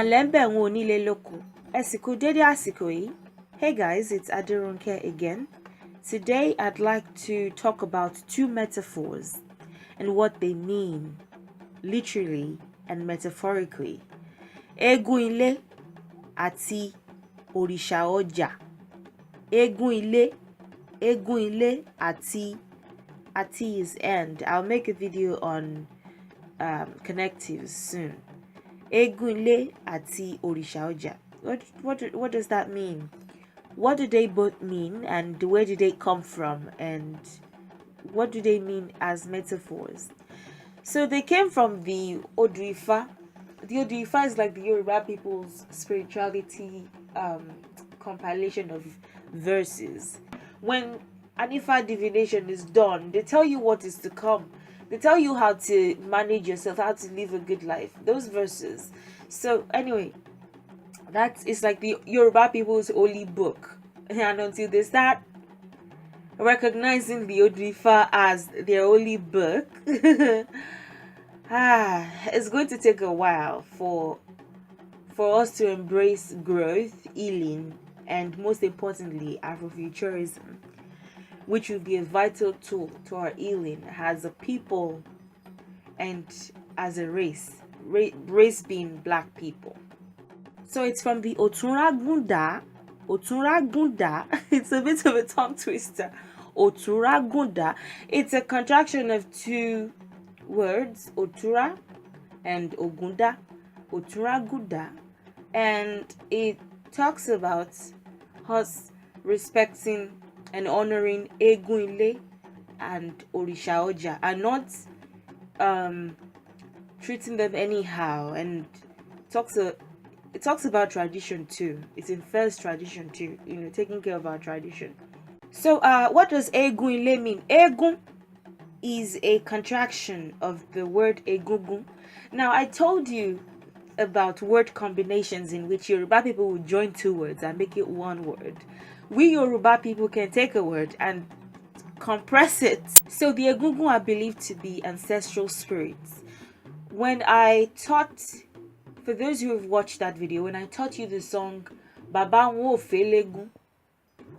Hey guys, it's Adirunke again. Today I'd like to talk about two metaphors and what they mean, literally and metaphorically. Eegun ile àti Òrìṣà ọjà. Eegun ile àti is end. I'll make a video on connectives soon. Eegun ile àti Òrìṣà ọjà. What does that mean? What do they both mean, and where do they come from, and what do they mean as metaphors? So they came from the Odrifa. The Odrifa is like the Yorùbá people's spirituality compilation of verses. When an Ifa divination is done, they tell you what is to come. They tell you how to manage yourself, how to live a good life. Those verses. So anyway, that is like the Yoruba people's holy book. And until they start recognizing the Odrifa as their holy book, it's going to take a while for us to embrace growth, healing, and most importantly, Afrofuturism, which will be a vital tool to our healing as a people and as a race being black people. So it's from the Otunragunda. It's a bit of a tongue twister. Otunragunda. It's a contraction of two words, Otura and Ogunda. Otunragunda. And it talks about us respecting and honoring Eegun ile and Òrìṣà ọjà, and not treating them anyhow. And it talks about tradition too. It infers tradition too, taking care of our tradition. So what does Eegun ile mean? Eegun is a contraction of the word egungun. Now, I told you about word combinations in which Yoruba people would join two words and make it one word. We Yoruba people can take a word and compress it. So the egungun are believed to be ancestral spirits. When I taught, for those who have watched that video, when I taught you the song Baba Nwo Felegun,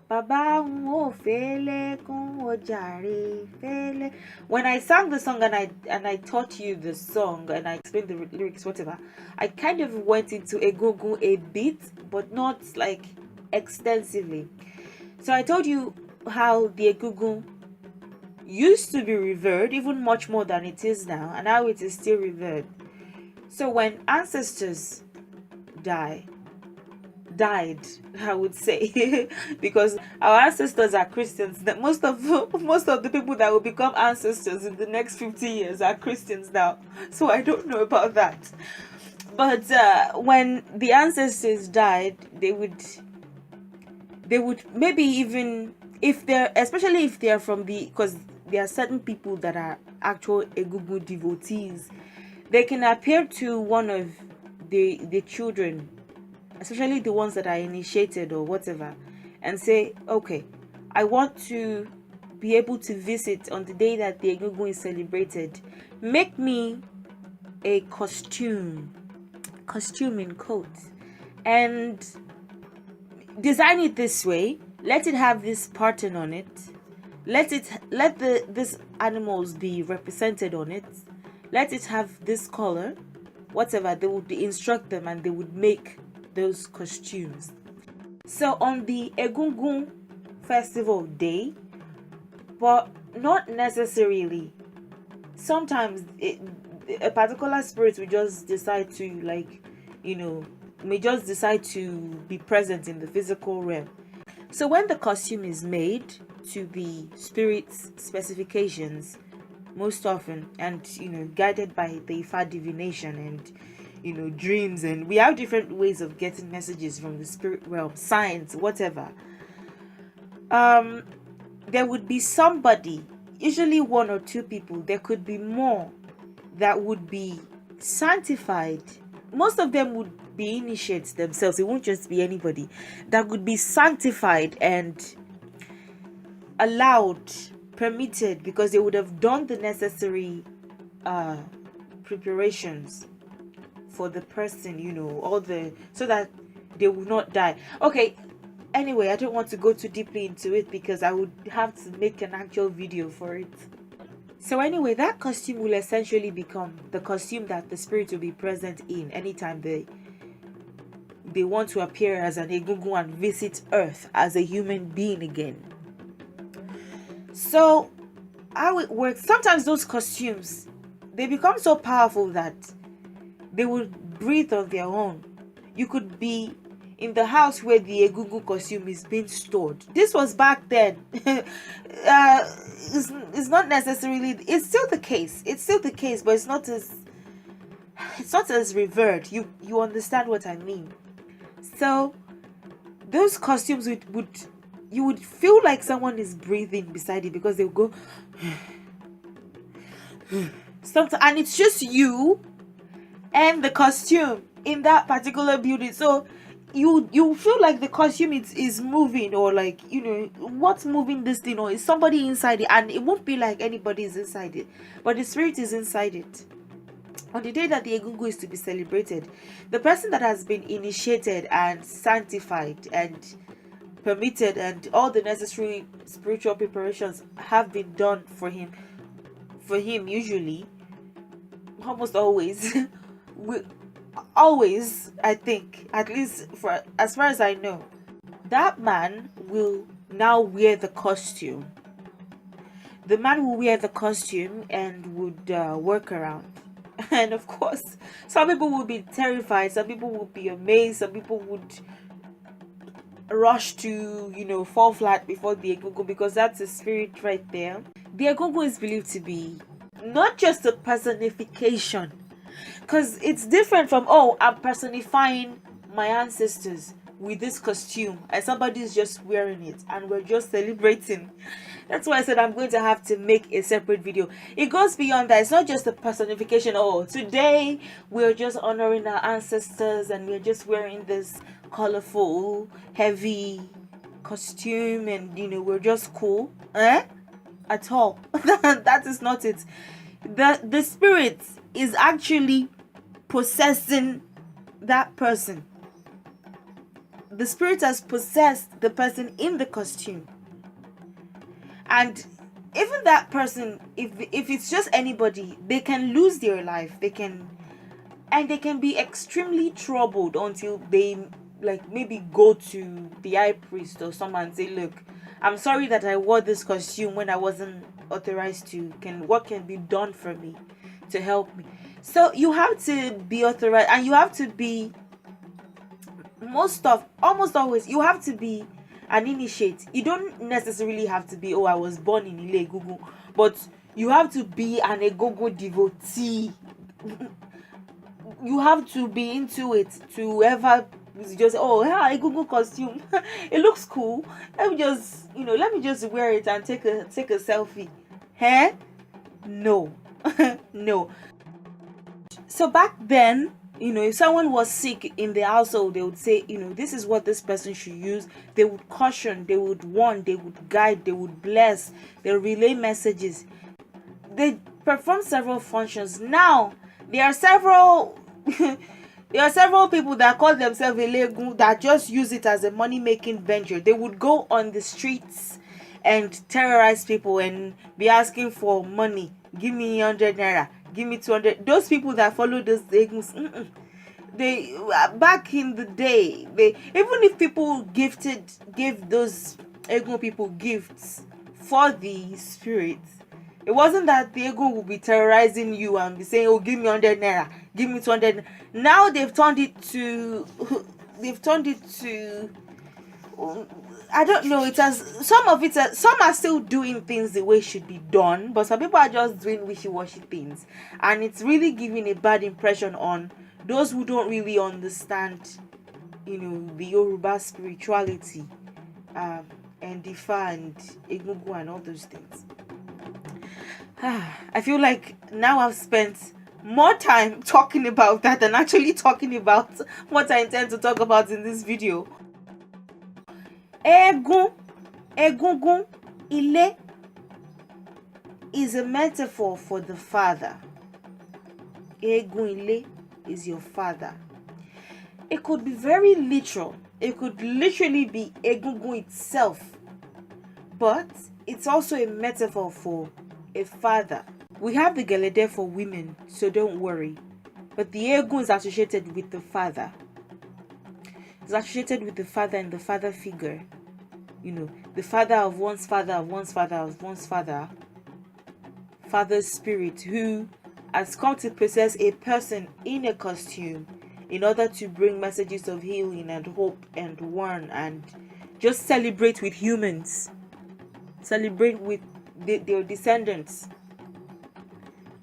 Baba Nwo Felegun Ojare Fele. When I sang the song and I taught you the song and I explained the lyrics, whatever, I kind of went into egungun a bit, but not like extensively. So I told you how the egungun used to be revered, even much more than it is now, and how it is still revered. So when ancestors died, I would say, because our ancestors are Christians. That most of the people that will become ancestors in the next 50 years are Christians now. So I don't know about that. But when the ancestors died, they would maybe, even if especially if they're from because there are certain people that are actual Egungun devotees, they can appear to one of the children, especially the ones that are initiated or whatever, and say, okay, I want to be able to visit on the day that the Egungun is celebrated. Make me a costume in quotes, and design it this way. Let it have this pattern on it. Let these animals be represented on it. Let it have this color, whatever. They would instruct them and they would make those costumes. So on the Egungun festival day, but not necessarily, sometimes a particular spirit will just decide to may just decide to be present in the physical realm. So when the costume is made to the spirit's specifications, most often, and guided by the Ifa divination and dreams, and we have different ways of getting messages from the spirit realm, signs, whatever. There would be somebody, usually one or two people, there could be more, that would be sanctified. Most of them would be initiates themselves. It won't just be anybody. That would be sanctified and allowed, permitted, because they would have done the necessary preparations for the person, all the so that they will not die. Okay, anyway, I don't want to go too deeply into it because I would have to make an actual video for it. So anyway, that costume will essentially become the costume that the spirit will be present in anytime they want to appear as an Egungun and visit Earth as a human being again. So how it works, sometimes those costumes, they become so powerful that they will breathe on their own. You could be in the house where the Egungun costume is being stored. This was back then. It's not necessarily, it's still the case, but it's not as revered. You understand what I mean? So those costumes would you would feel like someone is breathing beside it, because they would go sometimes, and it's just you and the costume in that particular building. So you feel like the costume is moving, or like, what's moving this thing, or is somebody inside it, and it won't be like anybody is inside it, but the spirit is inside it. On the day that the Egungun is to be celebrated, the person that has been initiated and sanctified and permitted, and all the necessary spiritual preparations have been done for him usually, almost always, always, I think, at least for as far as I know, that man will now wear the costume. The man will wear the costume and would work around. And of course, some people will be terrified, some people will be amazed, some people would rush to, fall flat before the Egungun, because that's a spirit right there. The Egungun is believed to be not just a personification, because it's different from, I'm personifying my ancestors with this costume and somebody's just wearing it and we're just celebrating. That's why I said I'm going to have to make a separate video. It goes beyond that. It's not just a personification. Today we're just honoring our ancestors and we're just wearing this colorful, heavy costume, and we're just cool. At all. That is not it. The spirit is actually possessing that person. The spirit has possessed the person in the costume. And even that person, if it's just anybody, they can lose their life. They can be extremely troubled until they maybe go to the high priest or someone and say, look, I'm sorry that I wore this costume when I wasn't authorized to. What can be done for me to help me? So you have to be authorized, and you have to be, almost always, you have to be an initiate. You don't necessarily have to be, I was born in Ile Egungun, but you have to be an Egungun devotee. You have to be into it to ever just, Egungun costume. It looks cool. Let me just wear it and take a selfie. No. No. So back then, if someone was sick in the household, they would say, this is what this person should use. They would caution, they would warn, they would guide, they would bless, they would relay messages. They perform several functions. Now, there are several people that call themselves Eegun that just use it as a money-making venture. They would go on the streets and terrorize people and be asking for money. Give me 100 naira. Give me 200. Those people that follow those Eeguns, they back in the day, even if people gave those Eegun people gifts for the spirits, it wasn't that the Eegun would be terrorizing you and be saying, give me 100 naira, give me 200. Now they've turned it to I don't know. Some are still doing things the way it should be done, but some people are just doing wishy-washy things, and it's really giving a bad impression on those who don't really understand, the Yorùbá spirituality, and Ifa and Egungun and all those things. I feel like now I've spent more time talking about that than actually talking about what I intend to talk about in this video. Egungun, Ile, is a metaphor for the father. Eegun Ile is your father. It could be very literal. It could literally be Egungun itself. But it's also a metaphor for a father. We have the Gelede for women, so don't worry. But the Eegun is associated with the father. It's associated with the father and the father figure. The father of one's father of one's father of one's father. Father's spirit who has come to possess a person in a costume in order to bring messages of healing and hope and warn and just celebrate with humans. Celebrate with their descendants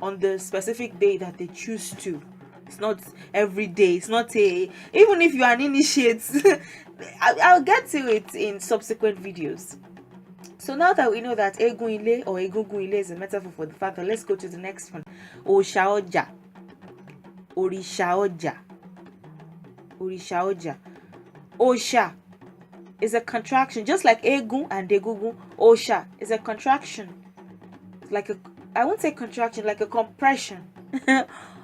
on the specific day that they choose to. It's not every day. It's not even if you are an initiate. I'll get to it in subsequent videos. So now that we know that Eegun Ile or Egungun Ile is a metaphor for the father, let's go to the next one. Òòṣà ọjà. Òrìṣà ọjà. Òrìṣà ọjà. Òòṣà is a contraction, just like Eegun and Egungun. Òòṣà is a contraction, I won't say contraction, like a compression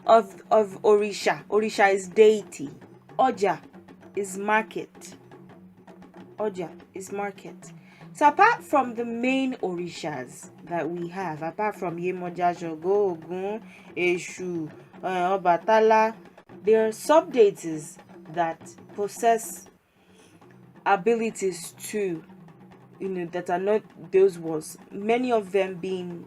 of Orisa. Orisa is deity. Ọjà is market. Ọjà is market. So apart from the main Orishas that we have, apart from Yemoja, Ṣàngó, Ògún, Èṣù, Ọbàtálá, there are sub-deities that possess abilities too, that are not those ones. Many of them being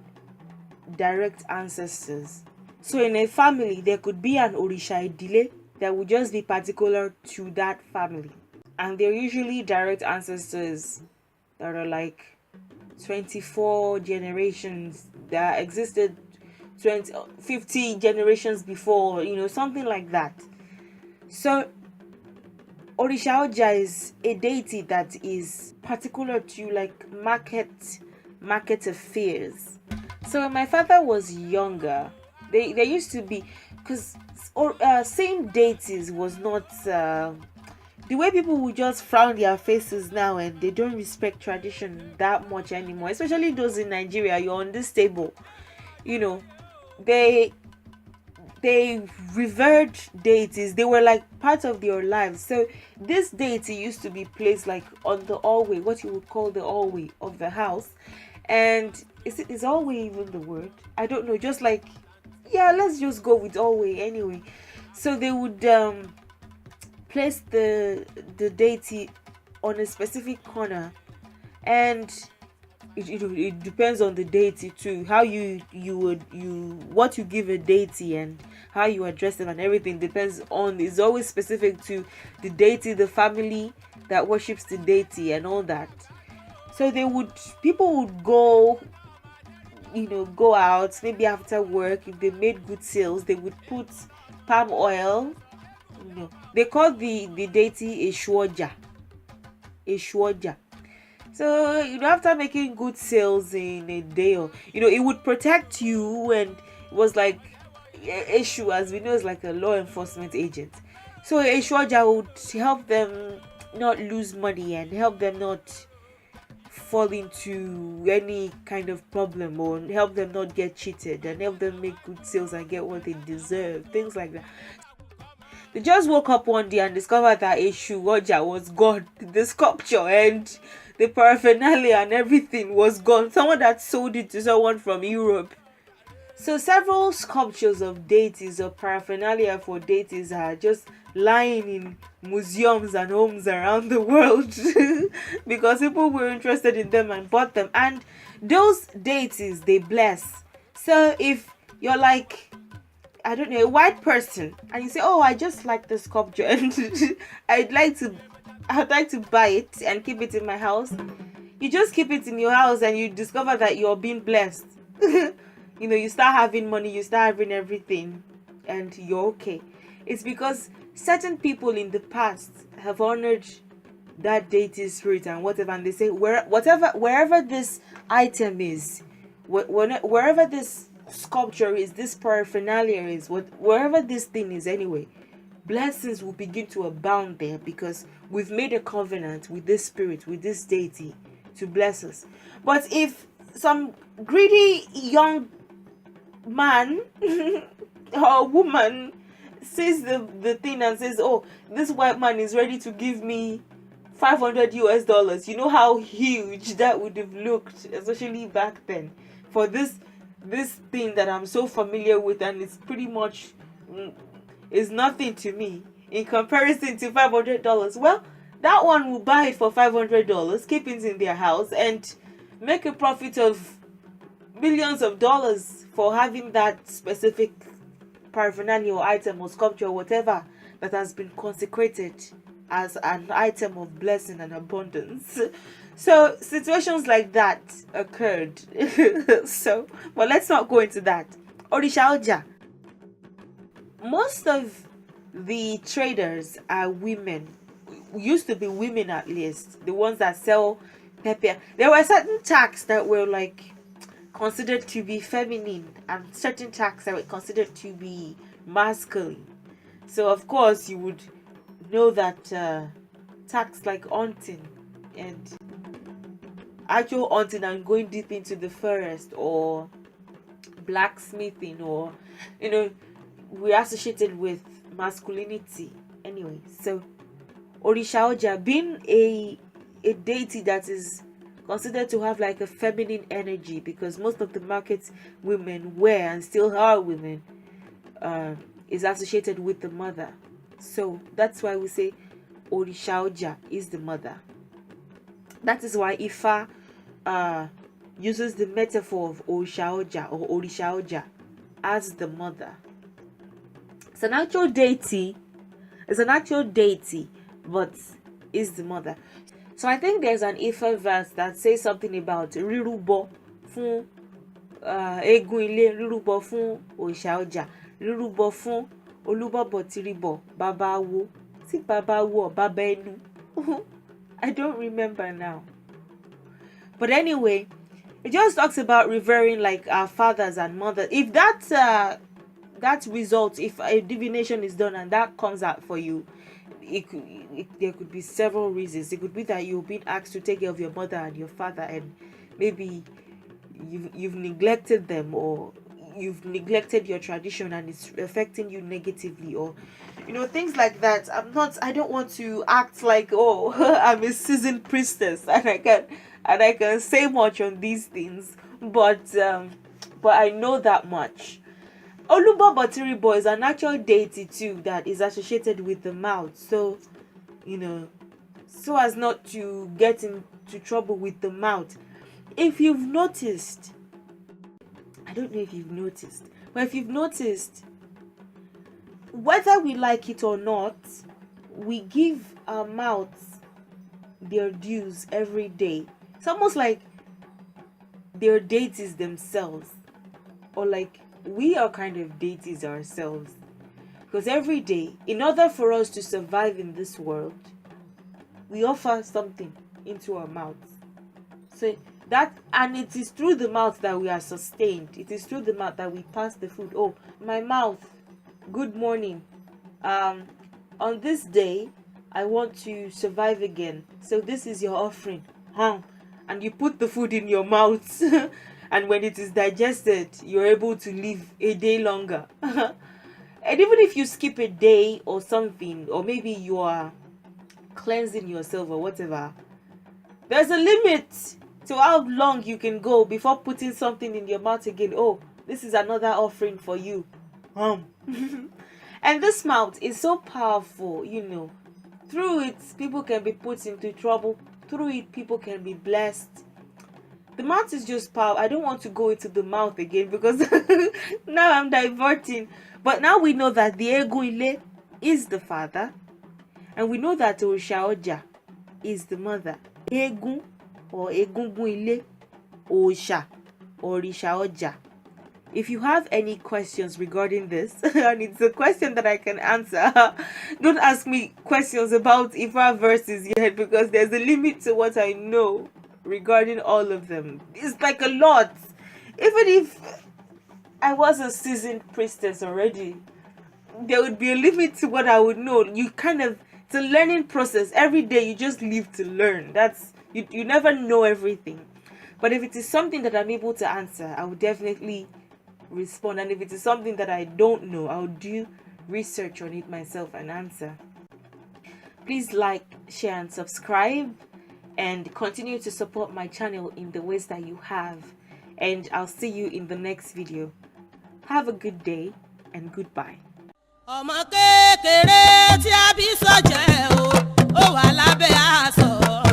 direct ancestors. So in a family, there could be an Orisha Idile that would just be particular to that family. And they're usually direct ancestors that are like 24 generations that existed 50 generations before, something like that. So Òrìṣà ọjà is a deity that is particular to like market affairs. So when my father was younger, they used to be, because saying deities was not the way people would just frown their faces now, and they don't respect tradition that much anymore, especially those in Nigeria. You're on this table, they revered deities. They were like part of their lives. So this deity used to be placed like on the hallway, what you would call the hallway of the house. And is hallway even the word? I don't know. Just like, yeah, let's just go with hallway anyway. So they would place the deity on a specific corner, and it depends on the deity too, how what you give a deity and how you address them, and everything depends on, is always specific to the deity, the family that worships the deity and all that. So people would go out, maybe after work. If they made good sales, they would put palm oil. They call the deity Eshuoja. So after making good sales in a day, or it would protect you, and it was like Eshu, as we know, is like a law enforcement agent. So Eshuoja would help them not lose money and help them not fall into any kind of problem, or help them not get cheated, and help them make good sales and get what they deserve, things like that. They just woke up one day and discovered that Eshuoja was gone. The sculpture and the paraphernalia and everything was gone. Someone that sold it to someone from Europe. So several sculptures of deities or paraphernalia for deities are just lying in museums and homes around the world because people were interested in them and bought them. And those deities, they bless. So if you're like, I don't know, a white person, and you say, oh, I just like the sculpture and I'd like to buy it and keep it in my house. You just keep it in your house and you discover that you're being blessed. You start having money, you start having everything, and you're okay. It's because certain people in the past have honored that deity spirit and whatever, and they say wherever this item is, wherever this sculpture is, this paraphernalia is, wherever this thing is anyway, blessings will begin to abound there, because we've made a covenant with this spirit, with this deity, to bless us. But if some greedy young man or woman sees the thing and says, oh, this white man is ready to give me $500, you know how huge that would have looked, especially back then, for this thing that I'm so familiar with, and it's pretty much is nothing to me in comparison to $500. Well, that one will buy it for $500, keep it in their house, and make a profit of millions of dollars for having that specific paraphernalia or item or sculpture or whatever that has been consecrated as an item of blessing and abundance. So situations like that occurred. So, but let's not go into that. Òrìṣà ọjà. Most of the traders are women. Used to be women, at least. The ones that sell pepper. There were certain tax that were like considered to be feminine, and certain tax that were considered to be masculine. So of course you would know that tax like hunting and actual hunting and going deep into the forest, or blacksmithing, or we're associated with masculinity anyway. So Òrìṣà ọjà, being a deity that is considered to have like a feminine energy, because most of the markets women were and still are women, is associated with the mother. So that's why we say Òrìṣà ọjà is the mother. That is why Ifa uses the metaphor of Òòṣà ọjà or Òrìṣà ọjà as the mother. It's an actual deity. But is the mother. So I think there's an Ifa verse that says something about rírúbọ fún Eegun ilé, rírúbọ fún Òòṣà ọjà, rírúbọ fún Olúbọ̀bọ̀ tìrìbọ̀, bàbá awo, tí bàbá awo or bàbá ẹnu. I don't remember now. But anyway, it just talks about revering like our fathers and mothers. If that result, if a divination is done and that comes out for you, there could be several reasons. It could be that you've been asked to take care of your mother and your father, and maybe you've neglected them, or you've neglected your tradition and it's affecting you negatively, or things like that. I don't want to act like, oh, I'm a seasoned priestess and I can say much on these things, but I know that much. Olúbọ̀bọ̀ tìrìbọ̀ is an actual deity too that is associated with the mouth. So, so as not to get into trouble with the mouth. If you've noticed, I don't know if you've noticed, but if you've noticed, whether we like it or not, we give our mouths their dues every day. It's almost like they're deities themselves, or like we are kind of deities ourselves, because every day, in order for us to survive in this world, we offer something into our mouths. So and it is through the mouth that we are sustained. It is through the mouth that we pass the food. Oh, my mouth, good morning. On this day, I want to survive again. So this is your offering. And you put the food in your mouth. And when it is digested, you're able to live a day longer. And even if you skip a day or something, or maybe you are cleansing yourself or whatever, there's a limit to how long you can go before putting something in your mouth again. Oh, this is another offering for you. And this mouth is so powerful, Through it, people can be put into trouble. Through it, people can be blessed. The mouth is just power. I don't want to go into the mouth again because now I'm diverting. But now we know that the Eegun is the father, and we know that Òòṣà ọjà is the mother. Eegun or Egungun Òòṣà, Òrìṣà ọjà. If you have any questions regarding this, and it's a question that I can answer, don't ask me questions about Ifa verses yet, because there's a limit to what I know regarding all of them. It's like a lot. Even if I was a seasoned priestess already, there would be a limit to what I would know. It's a learning process. Every day you just live to learn. You never know everything. But if it is something that I'm able to answer, I will definitely respond. And if it is something that I don't know, I'll do research on it myself and answer. Please like, share, and subscribe, and continue to support my channel in the ways that you have. And I'll see you in the next video. Have a good day and goodbye. Ọmọ kékeré tí a bí sọ́jẹ́ o, ó wà lábẹ́ aṣọ.